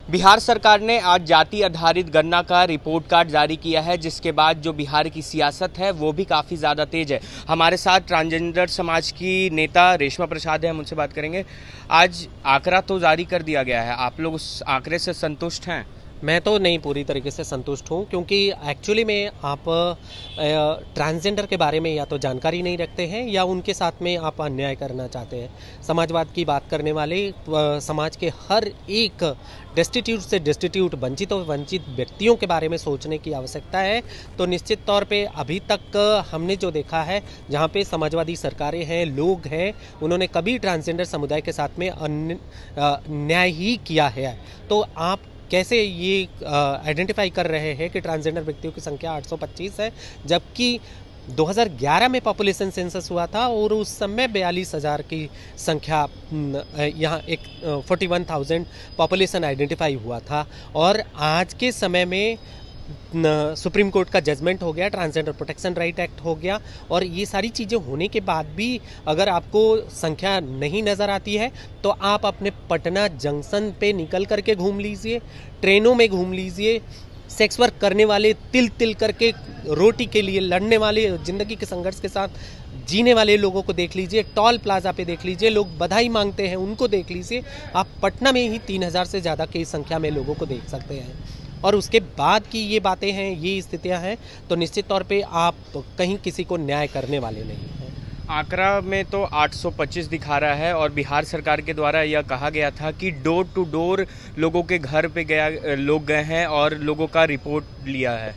बिहार सरकार ने आज जाति आधारित गणना का रिपोर्ट कार्ड जारी किया है, जिसके बाद जो बिहार की सियासत है वो भी काफ़ी ज़्यादा तेज है। हमारे साथ ट्रांसजेंडर समाज की नेता रेशमा प्रसाद है, हम उनसे बात करेंगे। आज आंकड़ा तो जारी कर दिया गया है, आप लोग उस आंकड़े से संतुष्ट हैं? मैं तो नहीं पूरी तरीके से संतुष्ट हूँ, क्योंकि एक्चुअली में आप ट्रांसजेंडर के बारे में या तो जानकारी नहीं रखते हैं या उनके साथ में आप अन्याय करना चाहते हैं। समाजवाद की बात करने वाले समाज के हर एक डेस्टिट्यूट से डेस्टिट्यूट, वंचित और वंचित व्यक्तियों के बारे में सोचने की आवश्यकता है। तो निश्चित तौर पे अभी तक हमने जो देखा है, जहाँ पे समाजवादी सरकारें हैं, लोग हैं, उन्होंने कभी ट्रांसजेंडर समुदाय के साथ में अन्याय ही किया है। तो आप कैसे ये आइडेंटिफाई कर रहे हैं कि ट्रांसजेंडर व्यक्तियों की संख्या 825 है, जबकि 2011 में पॉपुलेशन सेंसस हुआ था और उस समय 42,000 की संख्या, यहाँ एक 41,000 पॉपुलेशन आइडेंटिफाई हुआ था। और आज के समय में सुप्रीम कोर्ट का जजमेंट हो गया, ट्रांसजेंडर प्रोटेक्शन राइट एक्ट हो गया, और ये सारी चीज़ें होने के बाद भी अगर आपको संख्या नहीं नज़र आती है तो आप अपने पटना जंक्शन पे निकल करके घूम लीजिए, ट्रेनों में घूम लीजिए, सेक्स वर्क करने वाले, तिल तिल करके रोटी के लिए लड़ने वाले, ज़िंदगी के संघर्ष के साथ जीने वाले लोगों को देख लीजिए, टोल प्लाजा पे देख लीजिए, लोग बधाई मांगते हैं उनको देख लीजिए। आप पटना में ही 3,000 से ज़्यादा की संख्या में लोगों को देख सकते हैं। और उसके बाद की ये बातें हैं, ये स्थितियां हैं, तो निश्चित तौर पे आप कहीं किसी को न्याय करने वाले नहीं हैं। आंकड़ा में तो 825 दिखा रहा है और बिहार सरकार के द्वारा यह कहा गया था कि डोर टू डोर लोगों के घर पे लोग गए हैं और लोगों का रिपोर्ट लिया है।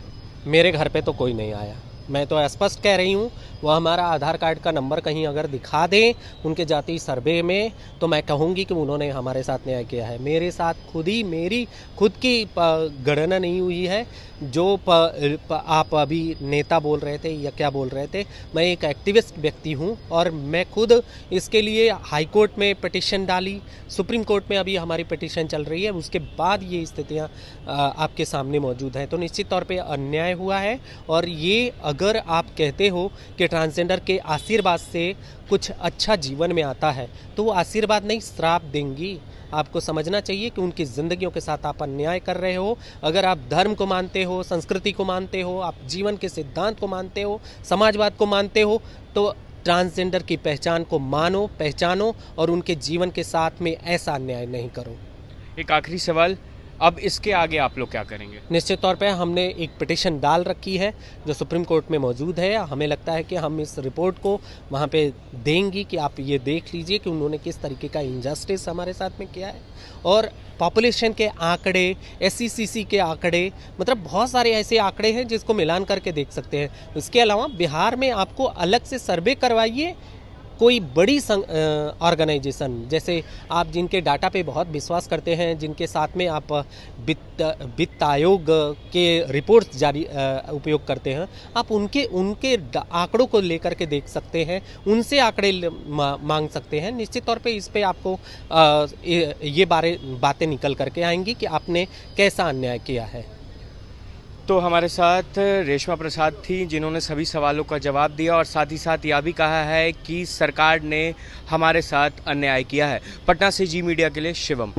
मेरे घर पे तो कोई नहीं आया, मैं तो स्पष्ट कह रही हूँ। वह हमारा आधार कार्ड का नंबर कहीं अगर दिखा दें उनके जाति सर्वे में, तो मैं कहूँगी कि उन्होंने हमारे साथ न्याय किया है। मेरे साथ मेरी खुद की गणना नहीं हुई है। जो आप अभी नेता बोल रहे थे या क्या बोल रहे थे, मैं एक एक्टिविस्ट व्यक्ति हूँ और मैं खुद इसके लिए हाई कोर्ट में पिटीशन डाली, सुप्रीम कोर्ट में अभी हमारी पिटीशन चल रही है। उसके बाद ये स्थितियाँ आपके सामने मौजूद हैं। तो निश्चित तौर पे अन्याय हुआ है। और ये अगर आप कहते हो कि ट्रांसजेंडर के आशीर्वाद से कुछ अच्छा जीवन में आता है, तो वो आशीर्वाद नहीं, श्राप देंगी। आपको समझना चाहिए कि उनकी ज़िंदगियों के साथ आप अन्याय कर रहे हो। अगर आप धर्म को मानते हो, संस्कृति को मानते हो, आप जीवन के सिद्धांत को मानते हो, समाजवाद को मानते हो, तो ट्रांसजेंडर की पहचान को मानो, पहचानो और उनके जीवन के साथ में ऐसा अन्याय नहीं करो। एक आखिरी सवाल, अब इसके आगे आप लोग क्या करेंगे? निश्चित तौर पे हमने एक पिटीशन डाल रखी है जो सुप्रीम कोर्ट में मौजूद है। हमें लगता है कि हम इस रिपोर्ट को वहाँ पे देंगे कि आप ये देख लीजिए कि उन्होंने किस तरीके का इनजस्टिस हमारे साथ में किया है। और पॉपुलेशन के आंकड़े, SCCC के आंकड़े, मतलब बहुत सारे ऐसे आंकड़े हैं जिसको मिलान करके देख सकते हैं। इसके अलावा बिहार में आपको अलग से सर्वे करवाइए, कोई बड़ी ऑर्गेनाइजेशन, जैसे आप जिनके डाटा पे बहुत विश्वास करते हैं, जिनके साथ में आप वित्त आयोग के रिपोर्ट्स जारी उपयोग करते हैं, आप उनके आंकड़ों को लेकर के देख सकते हैं, उनसे आंकड़े मांग सकते हैं। निश्चित तौर पे इस पे आपको ये बातें निकल करके आएंगी कि आपने कैसा अन्याय किया है। तो हमारे साथ रेशमा प्रसाद थी, जिन्होंने सभी सवालों का जवाब दिया और साथ ही साथ यह भी कहा है कि सरकार ने हमारे साथ अन्याय किया है। पटना से जी मीडिया के लिए शिवम।